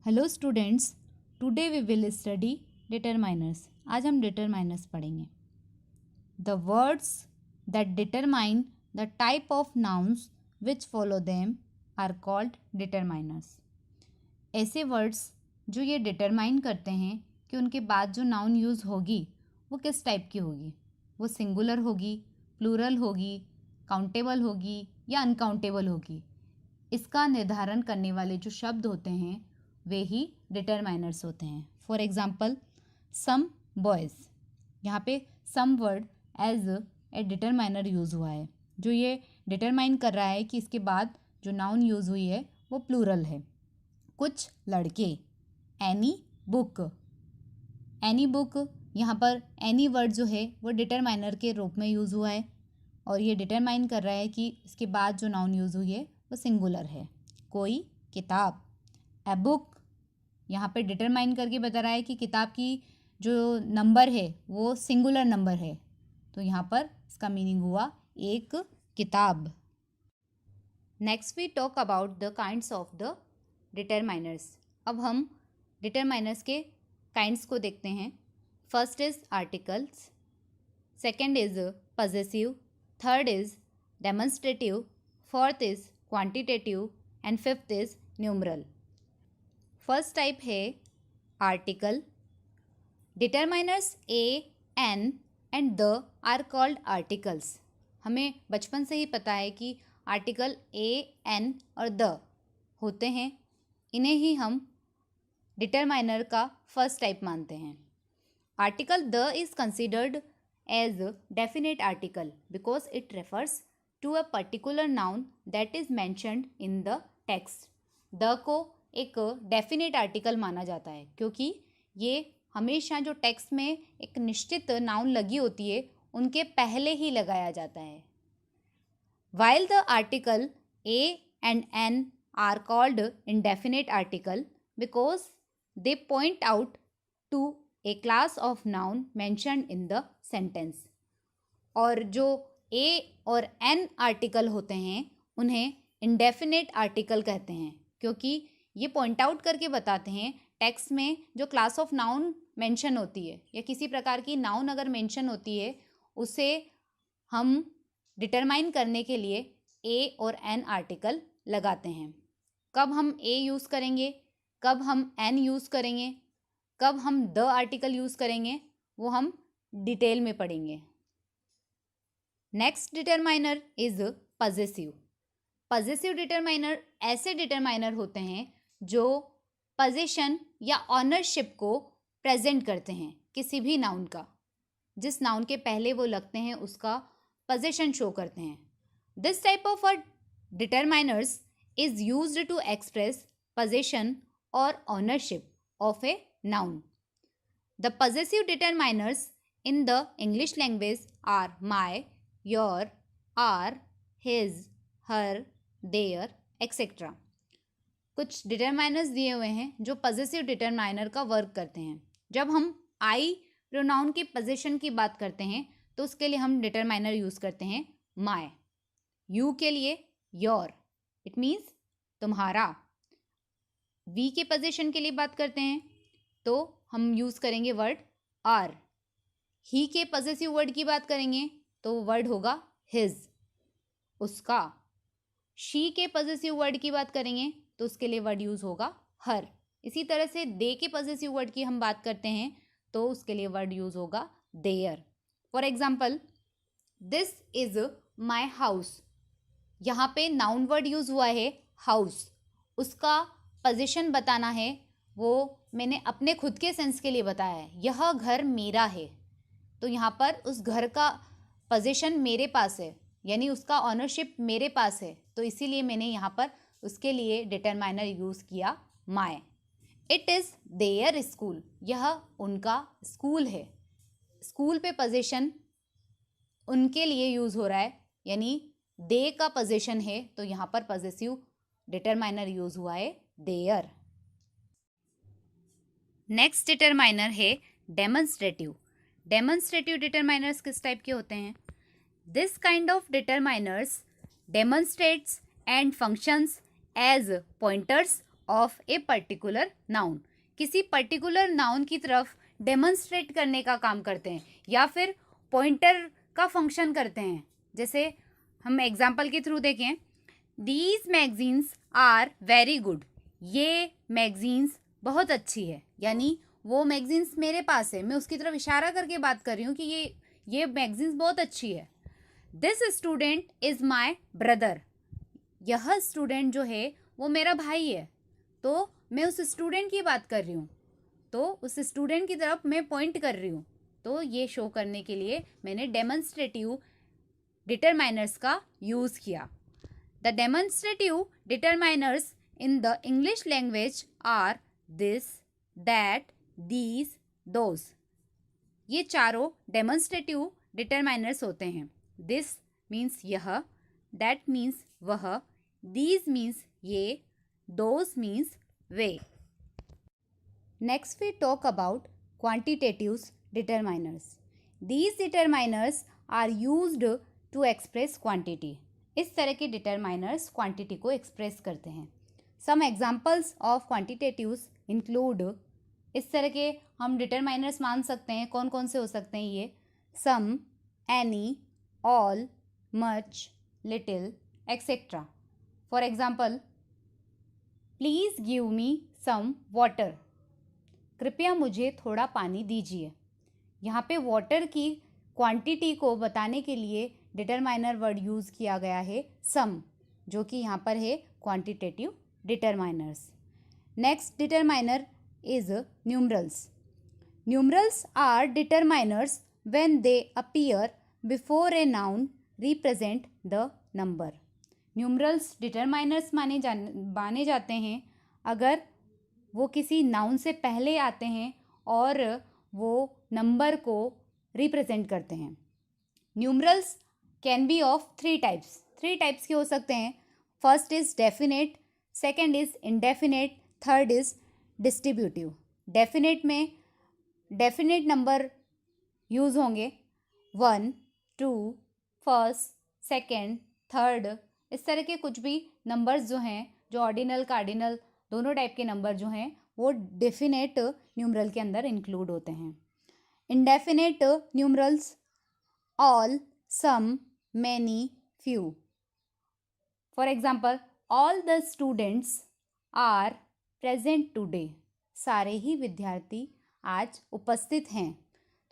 Hello students, today we will study determiners. आज हम determiners पढ़ेंगे। The words that determine the type of nouns which follow them are called determiners. ऐसे words जो ये determine करते हैं कि उनके बाद जो नाउन यूज़ होगी वो किस टाइप की होगी, वो सिंगुलर होगी, प्लूरल होगी, काउंटेबल होगी या अनकाउंटेबल होगी। इसका निर्धारण करने वाले जो शब्द होते हैं वे ही डिटरमाइनर्स होते हैं। फॉर एग्जाम्पल, सम बॉयज़, यहाँ पे some word as a determiner use हुआ है, जो ये डिटरमाइन कर रहा है कि इसके बाद जो नाउन यूज़ हुई है वो प्लूरल है। कुछ लड़के, एनी बुक, एनी बुक, यहाँ पर एनी वर्ड जो है वो डिटरमाइनर के रूप में यूज़ हुआ है और ये डिटरमाइन कर रहा है कि इसके बाद जो नाउन यूज़ हुई है वो सिंगुलर है। कोई किताब, ए बुक, यहाँ पे डिटरमाइन करके बता रहा है कि किताब की जो नंबर है वो सिंगुलर नंबर है, तो यहाँ पर इसका मीनिंग हुआ एक किताब। Next we talk about the kinds of the determiners. अब हम डिटरमाइनर्स के काइंड्स को देखते हैं। First is articles, second is possessive, third is demonstrative, fourth is quantitative and fifth is numeral. First type है article. Determiners a, an and the are called articles. हमें बचपन से ही पता है कि आर्टिकल ए, एन और द होते हैं, इन्हें ही हम डिटरमाइनर का फर्स्ट टाइप मानते हैं। Article the is considered as definite article because it refers to a particular noun that is mentioned in the text. The को एक डेफिनेट आर्टिकल माना जाता है क्योंकि ये हमेशा जो टेक्स्ट में एक निश्चित नाउन लगी होती है उनके पहले ही लगाया जाता है। While the article a and an are called indefinite article because they point out to a class of noun mentioned in the sentence. और जो ए और एन आर्टिकल होते हैं उन्हें इंडेफिनेट आर्टिकल कहते हैं क्योंकि ये पॉइंट आउट करके बताते हैं टेक्स्ट में जो क्लास ऑफ नाउन मेंशन होती है या किसी प्रकार की नाउन अगर मेंशन होती है उसे हम डिटरमाइन करने के लिए ए और एन आर्टिकल लगाते हैं। कब हम ए यूज़ करेंगे, कब हम एन यूज़ करेंगे, कब हम द आर्टिकल यूज़ करेंगे, वो हम डिटेल में पढ़ेंगे। Next determiner is possessive. Possessive determiner ऐसे डिटरमाइनर होते हैं जो पोजीशन या ऑनरशिप को प्रेजेंट करते हैं किसी भी नाउन का। जिस नाउन के पहले वो लगते हैं उसका पोजीशन शो करते हैं। This type of determiners is used to express possession और ownership of a noun. The possessive determiners in the English language are my, your, our, his, her, their etcetera. कुछ डिटरमाइनर्स दिए हुए हैं जो possessive determiner का work करते हैं। जब हम आई प्रोनाउन के पोजीशन की बात करते हैं तो उसके लिए हम डिटरमाइनर यूज़ करते हैं माय। यू के लिए योर, इट मीन्स तुम्हारा। वी के पोजीशन के लिए बात करते हैं तो हम यूज़ करेंगे वर्ड आर। ही के पजेसिव वर्ड की बात करेंगे तो वर्ड होगा हिज, उसका। शी के पजेसिव वर्ड की बात करेंगे तो उसके लिए वर्ड यूज़ होगा हर। इसी तरह से दे के पजेसिव वर्ड की हम बात करते हैं तो उसके लिए वर्ड यूज़ होगा their. For example, this is my house. यहाँ पे नाउन वर्ड यूज़ हुआ है हाउस, उसका पोजीशन बताना है वो मैंने अपने खुद के सेंस के लिए बताया है, यह घर मेरा है। तो यहाँ पर उस घर का पोजीशन मेरे पास है यानी उसका ऑनरशिप मेरे पास है, तो इसीलिए मैंने यहाँ पर उसके लिए डिटरमाइनर यूज़ किया my. It is their school, यह उनका स्कूल है। स्कूल पे पोजीशन उनके लिए यूज़ हो रहा है यानी दे का पोजीशन है, तो यहाँ पर पॉजेसिव डिटरमाइनर यूज़ हुआ है देयर। नेक्स्ट डिटरमाइनर है डेमोन्स्ट्रेटिव। डेमोन्स्ट्रेटिव डिटरमाइनर्स किस टाइप के होते हैं? This kind of determiners demonstrates and functions as pointers of a particular noun, किसी पर्टिकुलर नाउन की तरफ डेमोन्स्ट्रेट करने का काम करते हैं या फिर पॉइंटर का फंक्शन करते हैं। जैसे हम एग्जाम्पल के थ्रू देखें, these magazines are very good, ये मैगजीन्स बहुत अच्छी है, यानी वो मैगजीन्स मेरे पास है, मैं उसकी तरफ इशारा करके बात कर रही हूँ कि ये मैगजीन्स बहुत अच्छी है। This student is my brother, यह स्टूडेंट जो है वो मेरा भाई है, तो मैं उस स्टूडेंट की बात कर रही हूँ, तो उस स्टूडेंट की तरफ मैं पॉइंट कर रही हूँ। तो ये शो करने के लिए मैंने डेमोन्स्ट्रेटिव डिटरमाइनर्स का यूज़ किया। The demonstrative determiners in the English language are this, that, these, those. ये चारों डेमोन्स्ट्रेटिव डिटरमाइनर्स होते हैं। दिस मीन्स यह, दैट मीन्स वह, दीज मीन्स ये, दोज मीन्स वे। Next we talk about quantitative determiners. These determiners are used to express quantity. इस तरह के determiners quantity को express करते हैं. Some examples of quantitatives include, इस तरह के हम determiners मान सकते हैं, कौन कौन से हो सकते हैं ये, some, any, all, much, little, etc. For example, please give me some water. कृपया मुझे थोड़ा पानी दीजिए। यहाँ पे वाटर की क्वांटिटी को बताने के लिए डिटरमाइनर वर्ड यूज़ किया गया है सम, जो कि यहाँ पर है quantitative determiners. Next determiner is numerals. Numerals are determiners when they appear before a noun represent the number. Numerals determiners माने जाते हैं अगर वो किसी नाउन से पहले आते हैं और वो नंबर को रिप्रेजेंट करते हैं. Numerals can be of three types के हो सकते हैं. First is definite, second is indefinite, third is distributive. Definite में डेफिनेट नंबर यूज़ होंगे, 1, 2, फर्स्ट, सेकंड, थर्ड, इस तरह के कुछ भी नंबर्स जो हैं, जो ऑर्डिनल कार्डिनल दोनों टाइप के नंबर जो हैं वो डेफिनेट न्यूमरल के अंदर इंक्लूड होते हैं. Indefinite numerals all, some, many, few. For example, all the students are present today. सारे ही विद्यार्थी आज उपस्थित हैं.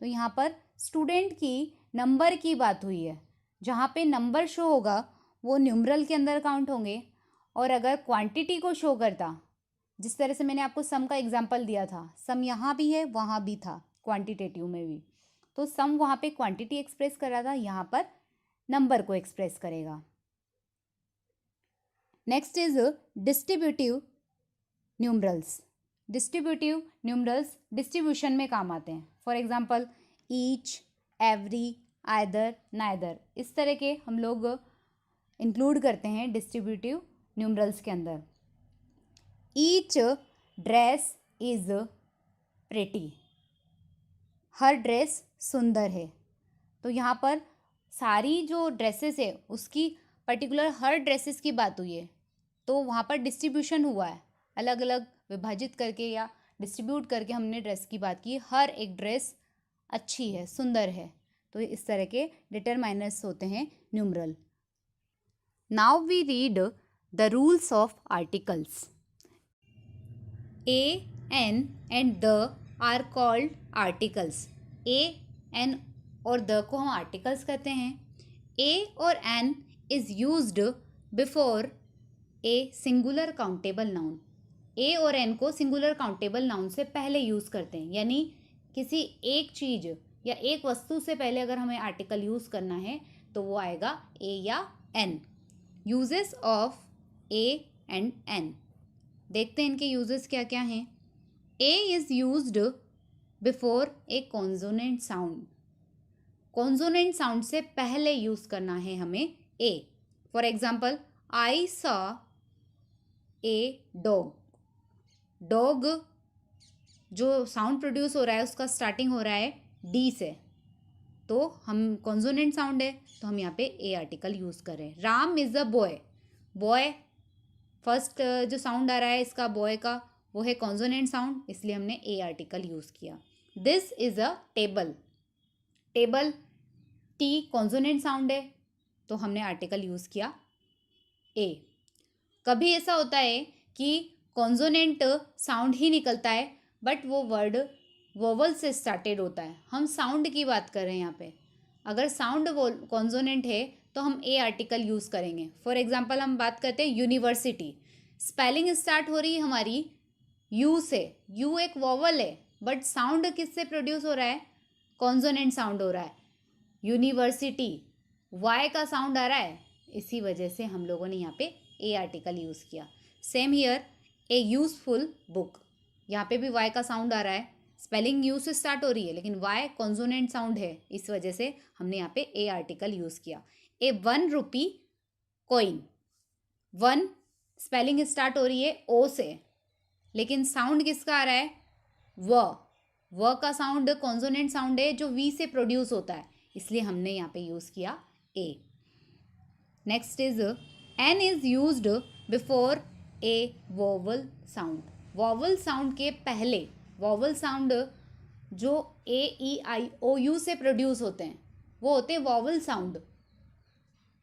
तो यहाँ पर स्टूडेंट की नंबर की बात हुई है. जहाँ पे नंबर शो होगा वो न्यूमरल के अंदर काउंट होंगे, और अगर क्वांटिटी को शो करता, जिस तरह से मैंने आपको सम का एग्जांपल दिया था, सम यहाँ भी है वहाँ भी था क्वांटिटेटिव में भी, तो सम वहाँ पे क्वांटिटी एक्सप्रेस कर रहा था, यहाँ पर नंबर को एक्सप्रेस करेगा. Next is distributive numerals. Distributive numerals distribution में काम आते हैं. For example, each, every, either, neither, इस तरह के हम लोग इंक्लूड करते हैं डिस्ट्रीब्यूटिव न्यूमरल्स के अंदर. Each dress is pretty. Her dress सुंदर है. तो यहाँ पर सारी जो ड्रेसेस है उसकी पर्टिकुलर हर ड्रेसेस की बात हुई है, तो वहाँ पर डिस्ट्रीब्यूशन हुआ है, अलग अलग विभाजित करके या डिस्ट्रीब्यूट करके हमने ड्रेस की बात की. हर एक ड्रेस अच्छी है, सुंदर है. तो इस तरह के डिटरमाइनर्स होते हैं numeral. Now we read the rules of articles. A, N and the are called articles. A, N और the को हम आर्टिकल्स कहते हैं. A और N is used before a singular countable noun. A और N को सिंगुलर काउंटेबल नाउन से पहले यूज़ करते हैं, यानी किसी एक चीज़ या एक वस्तु से पहले अगर हमें आर्टिकल यूज़ करना है तो वो आएगा A या N. Uses of A and N. देखते हैं इनके यूजेस क्या क्या हैं. A is used before A consonant sound. Consonant sound से पहले यूज़ करना है हमें A. For example, I saw a dog. Dog जो साउंड प्रोड्यूस हो रहा है उसका स्टार्टिंग हो रहा है D से, तो हम कॉन्सोनेंट साउंड है तो हम यहाँ पे A आर्टिकल यूज़ कर रहे हैं. Ram is a boy. Boy first जो साउंड आ रहा है इसका बॉय का वो है कॉन्सोनेंट साउंड, इसलिए हमने ए आर्टिकल यूज़ किया। This is a table. Table T consonant sound है तो हमने आर्टिकल यूज़ किया ए। कभी ऐसा होता है कि कॉन्सोनेंट साउंड ही निकलता है बट वो वर्ड वोवल से स्टार्टेड होता है। हम साउंड की बात कर रहे हैं यहाँ पे। अगर साउंड कॉन्सोनेंट है तो हम ए आर्टिकल यूज़ करेंगे। फॉर एग्जांपल हम बात करते हैं यूनिवर्सिटी, स्पेलिंग स्टार्ट हो रही है हमारी यू से, यू एक वोवल है बट साउंड किससे प्रोड्यूस हो रहा है, कॉन्सोनेंट साउंड हो रहा है। यूनिवर्सिटी वाई का साउंड आ रहा है, इसी वजह से हम लोगों ने यहाँ पे ए आर्टिकल यूज़ किया। Same here A useful book, यहाँ पे भी वाई का साउंड आ रहा है, स्पेलिंग यू से स्टार्ट हो रही है लेकिन वाई कॉन्सोनेंट साउंड है, इस वजह से हमने यहाँ पे ए आर्टिकल यूज़ किया। ए 1 रुपी कॉइन, 1 स्पेलिंग स्टार्ट हो रही है ओ से लेकिन साउंड किसका आ रहा है, व का साउंड कॉन्सोनेंट साउंड है जो वी से प्रोड्यूस होता है, इसलिए हमने यहाँ पे यूज़ किया a. Next is an is used before a vowel sound. Vowel sound के पहले, वोवल साउंड जो ए ई आई ओ यू से प्रोड्यूस होते हैं वो होते हैं वोवल साउंड।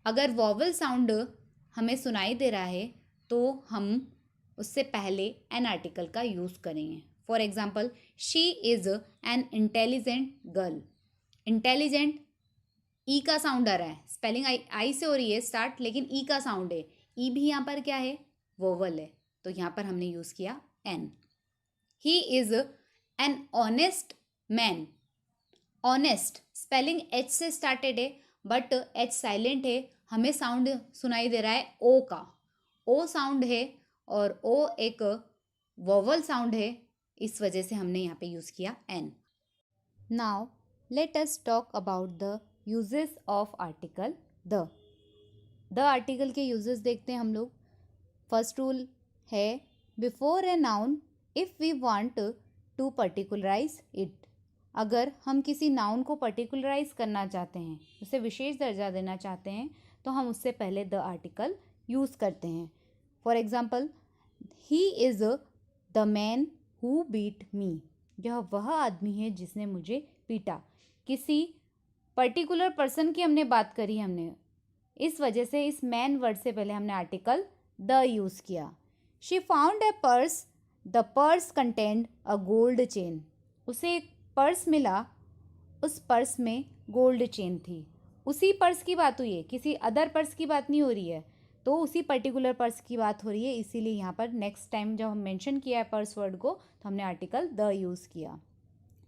अगर वोवल साउंड हमें सुनाई दे रहा है तो हम उससे पहले एन आर्टिकल का यूज़ करेंगे। For example she is an intelligent girl. Intelligent E का साउंड आ रहा है, स्पेलिंग आई से हो रही है स्टार्ट लेकिन ई का साउंड है, ई भी यहाँ पर क्या है, वोवल है, तो यहाँ पर हमने यूज़ किया an. He is an honest man. Honest spelling H से स्टार्टेड है बट एच साइलेंट है, हमें साउंड सुनाई दे रहा है ओ का, ओ साउंड है और ओ एक वोवल साउंड है, इस वजह से हमने यहाँ पे यूज़ किया an. Now let us talk about the uses of article the. The article के यूजेस देखते हैं हम लोग। फर्स्ट रूल है before a noun if we want to particularise it. अगर हम किसी नाउन को पर्टिकुलराइज करना चाहते हैं, उसे विशेष दर्जा देना चाहते हैं, तो हम उससे पहले द आर्टिकल यूज़ करते हैं। For example he is the man who beat me. यह वह आदमी है जिसने मुझे पीटा। किसी पर्टिकुलर पर्सन की हमने बात करी, हमने इस वजह से इस मैन वर्ड से पहले हमने आर्टिकल द यूज़ किया। She found a purse, the purse contained a gold chain. उसे एक पर्स मिला, उस पर्स में गोल्ड चेन थी। उसी पर्स की बात हुई है, किसी अदर पर्स की बात नहीं हो रही है, तो उसी पर्टिकुलर पर्स की बात हो रही है, इसीलिए यहाँ पर नेक्स्ट टाइम जब हम मेंशन किया है पर्स वर्ड को तो हमने आर्टिकल द यूज़ किया।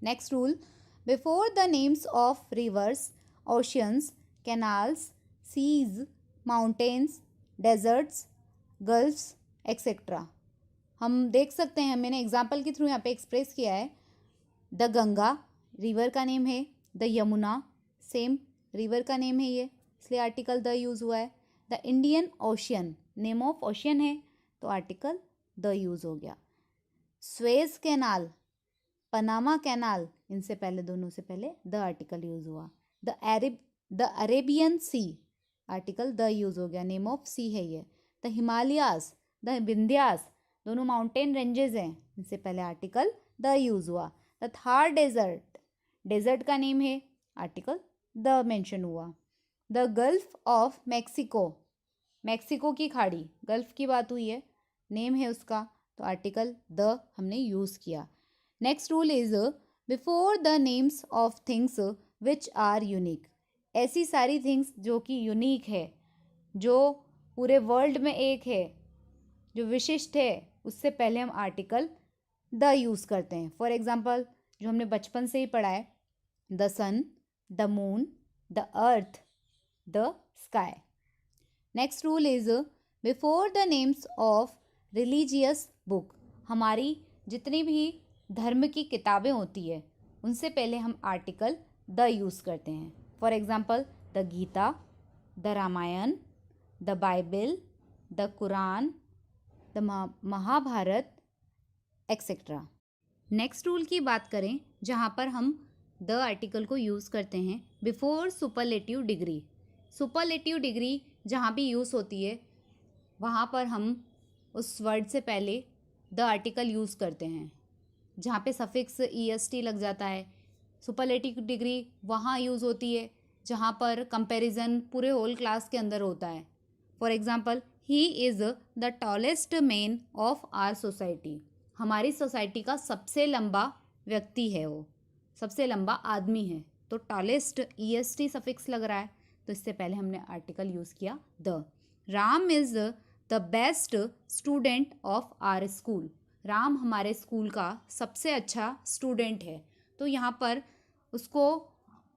Next rule before the names of rivers, oceans, canals, seas, mountains, deserts, gulfs etcetera. हम देख सकते हैं, मैंने एग्जाम्पल के थ्रू यहाँ पे एक्सप्रेस किया है। द गंगा रिवर का नेम है, द यमुना सेम रिवर का नेम है ये, इसलिए आर्टिकल द यूज़ हुआ है। The Indian ocean name of ocean है तो आर्टिकल द यूज़ हो गया। स्वेज कैनाल, पनामा कैनाल, इनसे पहले, दोनों से पहले द आर्टिकल यूज़ हुआ। The Arabian sea, article the use हो गया, नेम ऑफ सी है ये। द हिमालयास, द विंध्यास, दोनों माउंटेन रेंजेस हैं, इनसे पहले आर्टिकल द यूज़ हुआ। द थार डेजर्ट, डेजर्ट का नेम है, आर्टिकल द मेंशन हुआ। The gulf of Mexico, Mexico की खाड़ी, गल्फ की बात हुई है, नेम है उसका, तो आर्टिकल द हमने यूज़ किया। Next rule is before the names of things which are unique. ऐसी सारी थिंग्स जो कि यूनिक है, जो पूरे वर्ल्ड में एक है, जो विशिष्ट है, उससे पहले हम आर्टिकल द यूज़ करते हैं। फॉर एग्जाम्पल जो हमने बचपन से ही पढ़ा है, the sun, the moon, the earth, the sky. Next rule is before the names of religious book. हमारी जितनी भी धर्म की किताबें होती है उनसे पहले हम आर्टिकल द यूज़ करते हैं। For example the Gita, the Ramayan, the Bible, the Quran, the Mahabharat etcetera. Next rule की बात करें जहाँ पर हम द आर्टिकल को यूज़ करते हैं before superlative degree. Superlative degree जहाँ भी यूज़ होती है वहाँ पर हम उस वर्ड से पहले द आर्टिकल यूज़ करते हैं। जहाँ पे सफिक्स EST लग जाता है, सुपरलेटिव डिग्री वहाँ यूज़ होती है जहाँ पर कंपैरिजन पूरे होल क्लास के अंदर होता है। For example, he is the tallest man of our society. हमारी सोसाइटी का सबसे लंबा व्यक्ति है, वो सबसे लंबा आदमी है। तो टॉलेस्ट EST सफिक्स लग रहा है, तो इससे पहले हमने आर्टिकल यूज़ किया the. Ram is the best student of our school. Ram हमारे स्कूल का सबसे अच्छा स्टूडेंट है। तो यहाँ पर उसको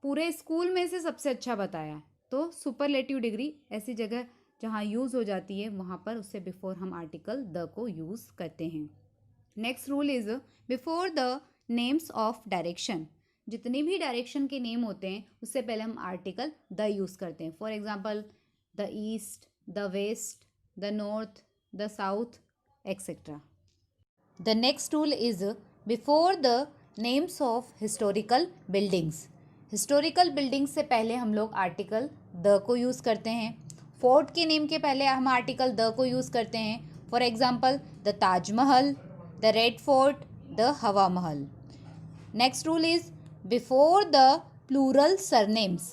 पूरे स्कूल में से सबसे अच्छा बताया। तो सुपरलेटिव डिग्री ऐसी जगह जहाँ यूज़ हो जाती है वहाँ पर उससे बिफोर हम आर्टिकल द को यूज़ करते हैं। Next rule is before the names of direction. जितने भी डायरेक्शन के नेम होते हैं उससे पहले हम आर्टिकल द यूज़ करते हैं। For example, the east, the west, the north, the south, etcetera. The next rule is before the names of historical buildings. Historical buildings से पहले हम लोग आर्टिकल द को यूज़ करते हैं। फोर्ट के नेम के पहले हम आर्टिकल द को यूज़ करते हैं। For example, the Taj Mahal, the red fort, the Hawa Mahal. Next rule is before the plural surnames.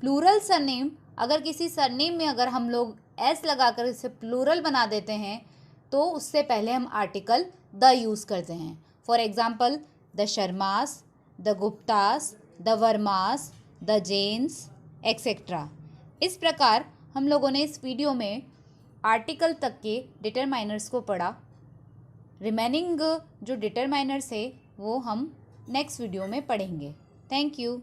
Plural surname, अगर किसी सरनेम में अगर हम लोग एस लगाकर इसे प्लूरल बना देते हैं तो उससे पहले हम आर्टिकल द यूज़ करते हैं। For example, the Sharmas, the Guptas, the Vermas, the Jains, etcetera. इस प्रकार हम लोगों ने इस वीडियो में आर्टिकल तक के डिटरमाइनर्स को पढ़ा। रिमेनिंग जो डिटरमाइनर्स है वो हम नेक्स्ट वीडियो में पढ़ेंगे। Thank you.